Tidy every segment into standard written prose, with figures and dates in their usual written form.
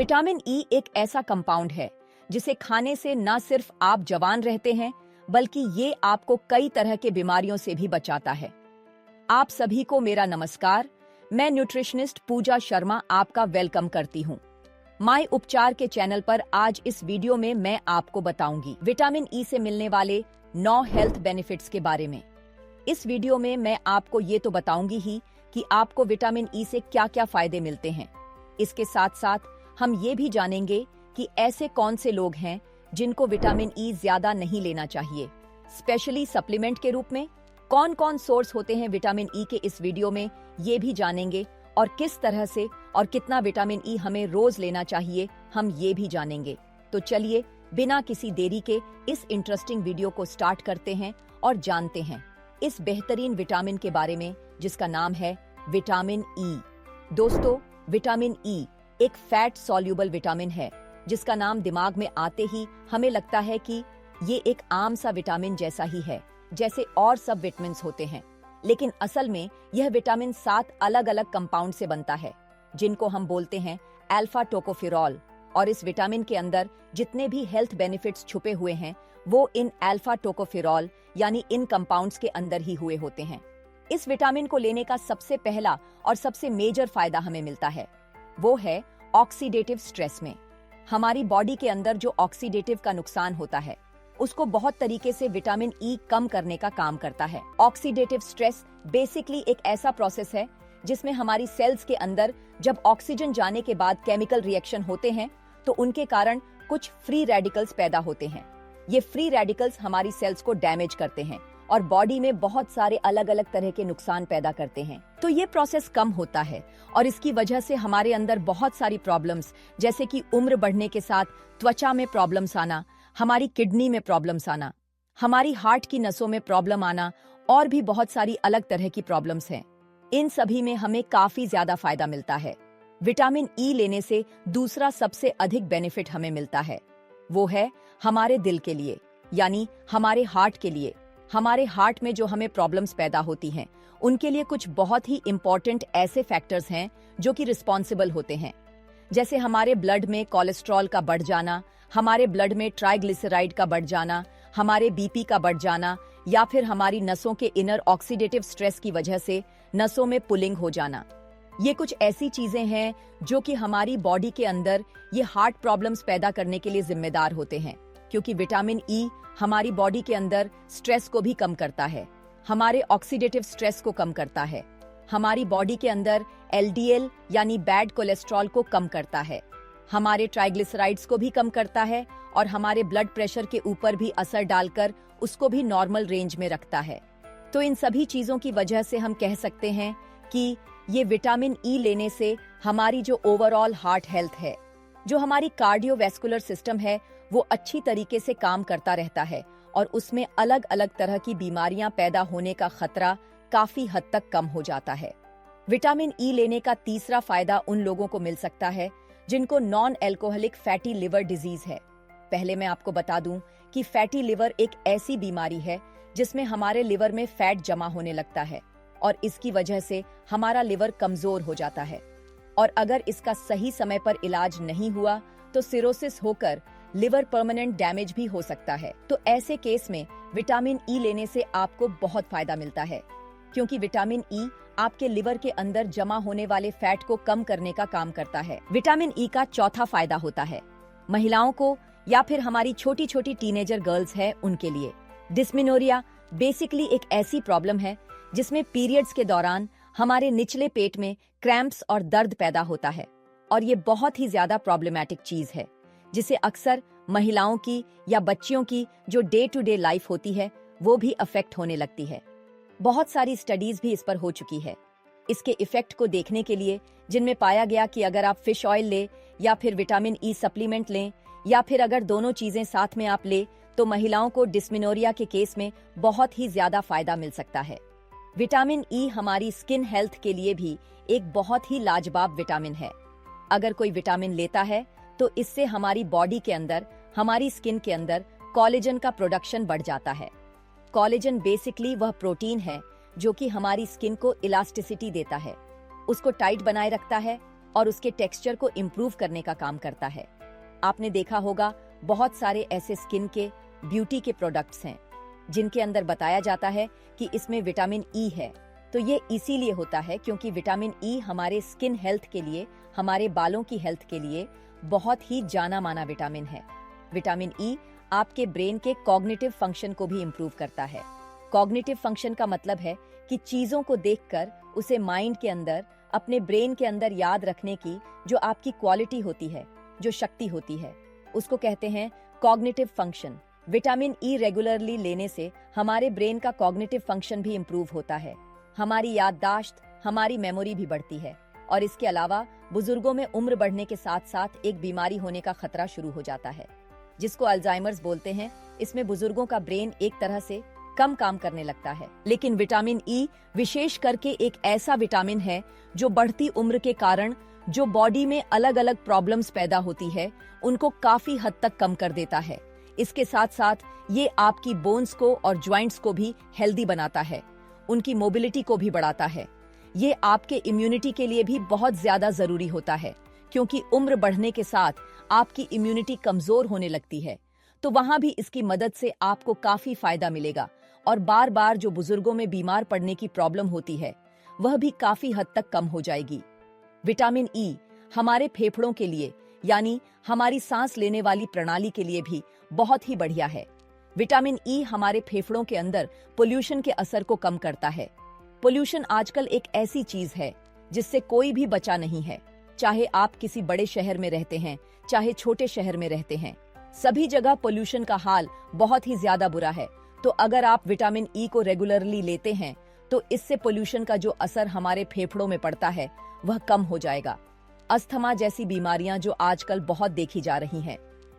Vitamin E एक ऐसा compound है जिसे खाने से न सिर्फ आप जवान रहते हैं बल्कि ये आपको कई तरह के बीमारियों से भी बचाता है। आप सभी को मेरा नमस्कार। मैं न्यूट्रिशनिस्ट पूजा शर्मा आपका वेलकम करती हूँ माय उपचार के चैनल पर। आज इस वीडियो में मैं आपको बताऊंगी विटामिन ई से मिलने वाले 9 हेल्थ बेनिफिट्स के बारे में। इस वीडियो में मैं आपको ये तो बताऊंगी ही कि आपको विटामिन ई से क्या क्या फायदे मिलते हैं। इसके साथ साथ हम ये भी जानेंगे कि ऐसे कौन से लोग हैं जिनको विटामिन ई ज्यादा नहीं लेना चाहिए, स्पेशली सप्लीमेंट के रूप में। कौन कौन सोर्स होते हैं विटामिन ई के, इस वीडियो में ये भी जानेंगे। और किस तरह से और कितना विटामिन ई हमें रोज लेना चाहिए, हम ये भी जानेंगे। तो चलिए बिना किसी देरी के इस इंटरेस्टिंग वीडियो को स्टार्ट करते हैं और जानते हैं इस बेहतरीन विटामिन के बारे में जिसका नाम है विटामिन ई। दोस्तों, विटामिन ई एक फैट सॉल्यूबल विटामिन है जिसका नाम दिमाग में आते ही हमें लगता है कि ये एक आम सा विटामिन जैसा ही है जैसे और सब विटामिन होते हैं, लेकिन असल में यह विटामिन 7 अलग अलग कंपाउंड से बनता है जिनको हम बोलते हैं अल्फा टोकोफेरॉल। और इस विटामिन के अंदर जितने भी हेल्थ बेनिफिट्स छुपे हुए हैं वो इन अल्फा टोकोफेरॉल यानी इन कंपाउंड्स के अंदर ही हुए होते हैं। इस विटामिन को लेने का सबसे पहला और सबसे मेजर फायदा हमें मिलता है वो है ऑक्सीडेटिव स्ट्रेस में। हमारी बॉडी के अंदर जो ऑक्सीडेटिव का नुकसान होता है उसको बहुत तरीके से विटामिन ई कम करने का काम करता है। ऑक्सीडेटिव स्ट्रेस बेसिकली एक ऐसा प्रोसेस है जिसमें हमारी सेल्स के अंदर जब ऑक्सीजन जाने के बाद केमिकल रिएक्शन होते हैं तो उनके कारण कुछ फ्री रेडिकल्स पैदा होते हैं। ये फ्री रेडिकल्स हमारी सेल्स को डैमेज करते हैं और बॉडी में बहुत सारे अलग अलग तरह के नुकसान पैदा करते हैं। तो ये प्रोसेस कम होता है और इसकी वजह से हमारे अंदर बहुत सारी प्रॉब्लम्स जैसे कि उम्र बढ़ने के साथ त्वचा में प्रॉब्लम्स आना, हमारी किडनी में प्रॉब्लम्स आना, हमारी हार्ट की नसों में प्रॉब्लम आना और भी बहुत सारी अलग तरह की प्रॉब्लम्स हैं। इन सभी में हमें काफी ज्यादा फायदा मिलता है। विटामिन ई लेने से दूसरा सबसे अधिक बेनिफिट हमें मिलता है वो है हमारे दिल के लिए, यानी हमारे हार्ट के लिए। हमारे हार्ट में जो हमें प्रॉब्लम्स पैदा होती हैं उनके लिए कुछ बहुत ही इंपॉर्टेंट ऐसे फैक्टर्स हैं जो कि रिस्पॉन्सिबल होते हैं, जैसे हमारे ब्लड में कोलेस्ट्रॉल का बढ़ जाना, हमारे ब्लड में ट्राइग्लिसराइड का बढ़ जाना, हमारे बीपी का बढ़ जाना, या फिर हमारी नसों के इनर ऑक्सीडेटिव स्ट्रेस की वजह से नसों में पुलिंग हो जाना। ये कुछ ऐसी चीजें हैं जो कि हमारी बॉडी के अंदर ये हार्ट प्रॉब्लम्स पैदा करने के लिए जिम्मेदार होते हैं, क्योंकि विटामिन ई हमारी बॉडी के अंदर स्ट्रेस को भी कम करता है, हमारे ऑक्सीडेटिव स्ट्रेस को कम करता है, हमारी बॉडी के अंदर एलडीएल यानी बैड कोलेस्ट्रॉल को कम करता है, हमारे ट्राइग्लिसराइड्स को भी कम करता है और हमारे ब्लड प्रेशर के ऊपर भी असर डालकर उसको भी नॉर्मल रेंज में रखता है। तो इन सभी चीजों की वजह से हम कह सकते हैं कि ये विटामिन ई लेने से हमारी जो ओवरऑल हार्ट हेल्थ है, जो हमारी कार्डियोवैस्कुलर सिस्टम है, वो अच्छी तरीके से काम करता रहता है और उसमें अलग अलग तरह की बीमारियां पैदा होने का खतरा काफी हद तक कम हो जाता है। विटामिन ई लेने का तीसरा फायदा उन लोगों को मिल सकता है जिनको non alcoholic fatty liver disease है। पहले मैं आपको बता दूं कि फैटी लिवर एक ऐसी बीमारी है जिसमें हमारे लिवर में फैट जमा होने लगता है और इसकी वजह से हमारा लिवर कमजोर हो जाता है और अगर इसका सही समय पर इलाज नहीं हुआ तो सिरोसिस होकर लिवर परमानेंट डैमेज भी हो सकता है। तो ऐसे केस में विटामिन ई लेने से आपको बहुत फायदा मिलता है, क्योंकि विटामिन ई आपके लिवर के अंदर जमा होने वाले फैट को कम करने का काम करता है। विटामिन ई का चौथा फायदा होता है महिलाओं को या फिर हमारी छोटी छोटी टीनेजर गर्ल्स है उनके लिए। डिस्मेनोरिया बेसिकली एक ऐसी प्रॉब्लम है जिसमें पीरियड्स के दौरान हमारे निचले पेट में क्रैम्प्स और दर्द पैदा होता है और ये बहुत ही ज्यादा प्रॉब्लमैटिक चीज है जिसे अक्सर महिलाओं की या बच्चियों की जो डे टू डे लाइफ होती है वो भी अफेक्ट होने लगती है। बहुत सारी स्टडीज भी इस पर हो चुकी है इसके इफेक्ट को देखने के लिए, जिनमें पाया गया कि अगर आप फिश ऑयल ले या फिर विटामिन ई सप्लीमेंट लें या फिर अगर दोनों चीजें साथ में आप ले तो महिलाओं को डिस्मेनोरिया के केस में बहुत ही ज्यादा फायदा मिल सकता है। विटामिन ई हमारी स्किन हेल्थ के लिए भी एक बहुत ही लाजवाब विटामिन है। अगर कोई विटामिन लेता है तो इससे हमारी बॉडी के अंदर, हमारी स्किन के अंदर कोलेजन का प्रोडक्शन बढ़ जाता है। कोलेजन बेसिकली वह प्रोटीन है जो कि हमारी स्किन को इलास्टिसिटी देता है, उसको टाइट बनाए रखता है और उसके टेक्सचर को इम्प्रूव करने का काम करता है। आपने देखा होगा बहुत सारे ऐसे स्किन के ब्यूटी के प्रोडक्ट्स हैं जिनके अंदर बताया जाता है कि इसमें विटामिन ई है। तो ये इसीलिए होता है क्योंकि विटामिन ई हमारे स्किन हेल्थ के लिए, हमारे बालों की हेल्थ के लिए बहुत ही जाना माना विटामिन है। विटामिन ई आपके ब्रेन के कॉग्निटिव फंक्शन को भी इम्प्रूव करता है। कॉग्निटिव फंक्शन का मतलब है कि चीजों को देखकर उसे माइंड के अंदर, अपने ब्रेन के अंदर याद रखने की जो आपकी क्वालिटी होती है, जो शक्ति होती है, उसको कहते हैं cognitive function. Vitamin E regularly लेने से हमारे ब्रेन का कॉग्निटिव फंक्शन भी इम्प्रूव होता है, हमारी याददाश्त, हमारी मेमोरी भी बढ़ती है। और इसके अलावा बुजुर्गों में उम्र बढ़ने के साथ साथ एक बीमारी होने का खतरा शुरू हो जाता है जिसको अल्जाइमर्स बोलते हैं। इसमें बुजुर्गों का ब्रेन एक तरह से कम काम करने लगता है। लेकिन विटामिन ई विशेष करके एक ऐसा विटामिन है जो बढ़ती उम्र के कारण जो बॉडी में अलग अलग प्रॉब्लम्स पैदा होती है उनको काफी हद तक कम कर देता है। इसके साथ साथ ये आपकी बोन्स को और ज्वाइंट्स को भी हेल्दी बनाता है, उनकी मोबिलिटी को भी बढ़ाता है। ये आपके इम्यूनिटी के लिए भी बहुत ज्यादा जरूरी होता है क्योंकि उम्र बढ़ने के साथ आपकी इम्यूनिटी कमजोर होने लगती है। तो वहां भी इसकी मदद से आपको काफी फायदा मिलेगा और बार बार जो बुजुर्गों में बीमार पड़ने की प्रॉब्लम होती है वह भी काफी हद तक कम हो जाएगी। विटामिन ई हमारे फेफड़ों के लिए, यानी हमारी सांस लेने वाली प्रणाली के लिए भी बहुत ही बढ़िया है। विटामिन ई हमारे फेफड़ों के अंदर पोल्यूशन के असर को कम करता है। पोल्यूशन आजकल एक ऐसी चीज है जिससे कोई भी बचा नहीं है, चाहे आप किसी बड़े शहर में रहते हैं, चाहे छोटे शहर में रहते हैं, सभी जगह पोल्यूशन का हाल बहुत ही ज्यादा बुरा है। तो अगर आप विटामिन ई को रेगुलरली लेते हैं तो इससे पोल्यूशन का जो असर हमारे फेफड़ों में पड़ता है वह कम हो जाएगा। अस्थमा जैसी बीमारियां जो आजकल बहुत देखी जा रही हैं,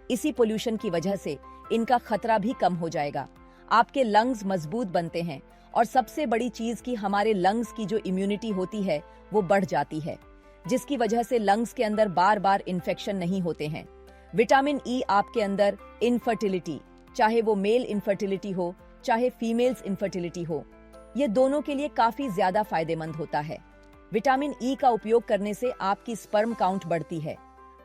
इसी पोल्यूशन की वजह से इनका खतरा भी कम हो जाएगा। आपके लंग्स मजबूत बनते हैं और सबसे बड़ी चीज कि हमारे लंग्स की जो इम्यूनिटी होती है वो बढ़ जाती है, जिसकी वजह से लंग्स के अंदर बार बार इन्फेक्शन नहीं होते हैं। विटामिन ई आपके अंदर इनफर्टिलिटी, चाहे वो मेल इनफर्टिलिटी हो चाहे फीमेल्स इनफर्टिलिटी हो, ये दोनों के लिए काफी ज्यादा फायदेमंद होता है। विटामिन ई का उपयोग करने से आपकी स्पर्म काउंट बढ़ती है,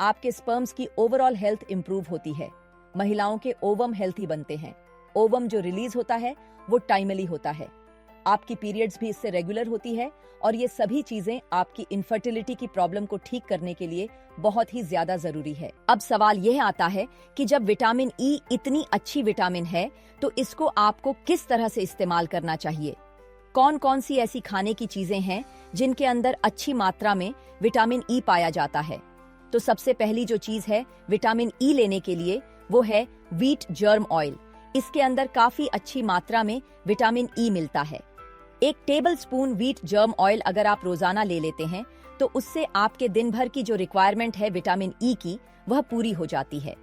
आपके स्पर्म्स की ओवरऑल हेल्थ इंप्रूव होती है, महिलाओं के ओवम हेल्थी बनते हैं। ओवम जो रिलीज होता है वो टाइमली होता है, आपकी पीरियड्स भी इससे रेगुलर होती है और ये सभी चीजें आपकी इनफर्टिलिटी की प्रॉब्लम को ठीक करने के लिए बहुत ही ज्यादा जरूरी है। अब सवाल यह आता है कि जब विटामिन ई इतनी अच्छी विटामिन है तो इसको आपको किस तरह से इस्तेमाल करना चाहिए। कौन कौन सी ऐसी खाने की चीजें हैं जिनके अंदर अच्छी मात्रा में विटामिन ई पाया जाता है। तो सबसे पहली जो चीज है विटामिन ई लेने के लिए वो है व्हीट जर्म ऑयल। इसके अंदर काफी अच्छी मात्रा में विटामिन ई मिलता है। एक table spoon wheat germ oil अगर आप रोजाना ले लेते हैं तो उससे आपके दिन भर की जो रिक्वायरमेंट है विटामिन ई की वह पूरी हो जाती है।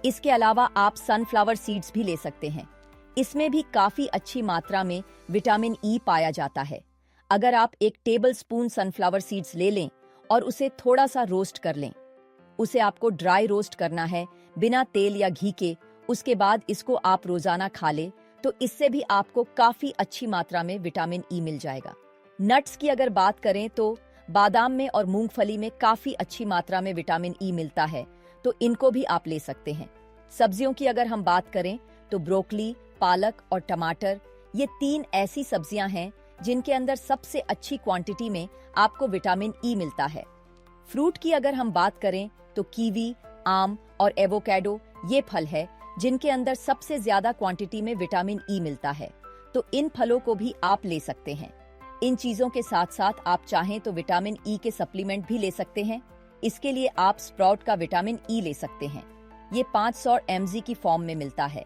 इसके अलावा आप सनफ्लावर सीड्स भी ले सकते हैं, इसमें भी काफी अच्छी मात्रा में विटामिन ई पाया जाता है। अगर आप एक टेबल स्पून सनफ्लावर सीड्स ले लें और उसे थोड़ा सा रोस्ट कर लें, उसे आपको ड्राई रोस्ट करना है बिना तेल या घी के, उसके बाद इसको आप रोजाना खा ले तो इससे भी आपको काफी अच्छी मात्रा में विटामिन ई मिल जाएगा। नट्स की अगर बात करें तो बादाम में और मूंगफली में काफी अच्छी मात्रा में विटामिन ई मिलता है, तो इनको भी आप ले सकते हैं। सब्जियों की अगर हम बात करें तो ब्रोकली, पालक और टमाटर, ये 3 ऐसी सब्जियां हैं जिनके अंदर सबसे अच्छी क्वांटिटी में आपको विटामिन ई मिलता है। फ्रूट की अगर हम बात करें तो कीवी, आम और एवोकाडो ये फल है जिनके अंदर सबसे ज्यादा क्वांटिटी में विटामिन ई मिलता है, तो इन फलों को भी आप ले सकते हैं। इन चीजों के साथ साथ आप चाहें तो विटामिन ई के सप्लीमेंट भी ले सकते हैं। इसके लिए आप स्प्राउट का विटामिन ई ले सकते हैं, ये 500 mg की फॉर्म में मिलता है।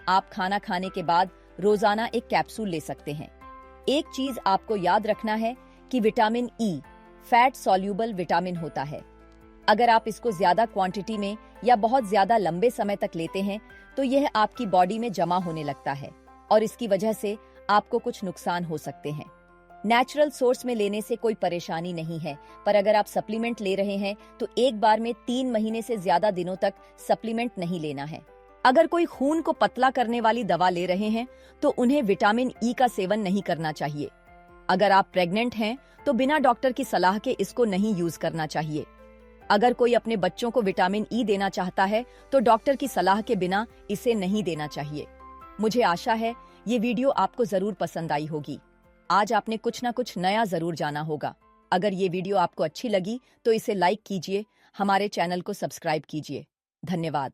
आप खाना खाने के बाद रोजाना एक कैप्सूल ले सकते हैं। एक चीज आपको याद रखना है कि vitamin E fat soluble vitamin होता है। अगर आप इसको ज्यादा क्वांटिटी में या बहुत ज्यादा लंबे समय तक लेते हैं तो यह आपकी बॉडी में जमा होने लगता है और इसकी वजह से आपको कुछ नुकसान हो सकते हैं। नेचुरल सोर्स में लेने से कोई परेशानी नहीं है, पर अगर आप सप्लीमेंट ले रहे हैं तो एक बार में 3 महीने से ज्यादा दिनों तक सप्लीमेंट नहीं लेना है। अगर कोई खून को पतला करने वाली दवा ले रहे हैं तो उन्हें विटामिन ई का सेवन नहीं करना चाहिए। अगर आप प्रेग्नेंट हैं तो बिना डॉक्टर की सलाह के इसको नहीं यूज करना चाहिए। अगर कोई अपने बच्चों को विटामिन ई देना चाहता है तो डॉक्टर की सलाह के बिना इसे नहीं देना चाहिए। मुझे आशा है ये वीडियो आपको जरूर पसंद आई होगी। आज आपने कुछ ना कुछ नया जरूर जाना होगा। अगर ये वीडियो आपको अच्छी लगी तो इसे लाइक कीजिए, हमारे चैनल को सब्सक्राइब कीजिए। धन्यवाद।